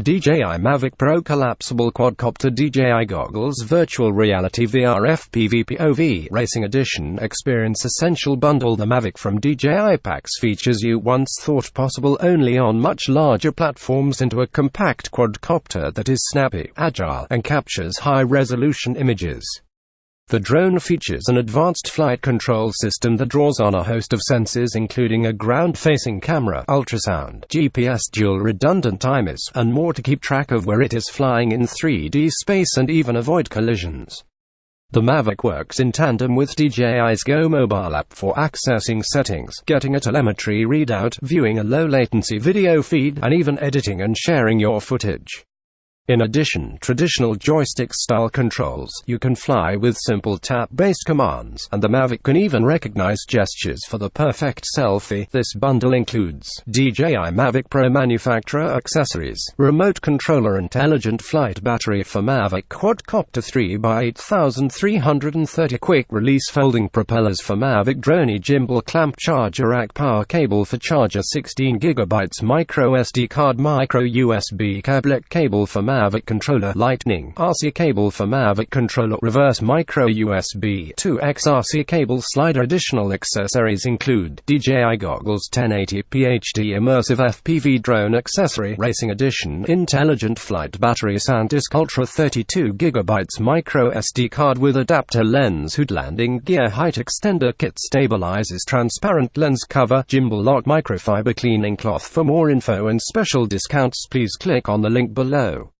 DJI Mavic Pro Collapsible Quadcopter DJI Goggles Virtual Reality VR FPV POV Racing Edition Experience Essential Bundle. The Mavic from DJI packs features you once thought possible only on much larger platforms into a compact quadcopter that is snappy, agile, and captures high-resolution images. The drone features an advanced flight control system that draws on a host of sensors including a ground-facing camera, ultrasound, GPS, dual redundant IMUs, and more to keep track of where it is flying in 3D space and even avoid collisions. The Mavic works in tandem with DJI's Go mobile app for accessing settings, getting a telemetry readout, viewing a low-latency video feed, and even editing and sharing your footage. In addition, traditional joystick-style controls, you can fly with simple tap-based commands, and the Mavic can even recognize gestures for the perfect selfie. This bundle includes DJI Mavic Pro manufacturer accessories, remote controller, intelligent flight battery for Mavic Quadcopter 3x8330, quick-release folding propellers for Mavic drone, gimbal clamp, charger rack, power cable for charger, 16GB micro SD card, micro USB tablet cable for Mavic controller, lightning RC cable for Mavic controller, reverse micro USB 2x RC cable slider. Additional accessories include DJI goggles, 1080p HD immersive FPV drone accessory, racing edition, intelligent flight battery, SanDisk Ultra, 32GB micro SD card with adapter lens, hood, landing gear, height extender kit, stabilizes, transparent lens cover, gimbal lock, microfiber cleaning cloth. For more info and special discounts, please click on the link below.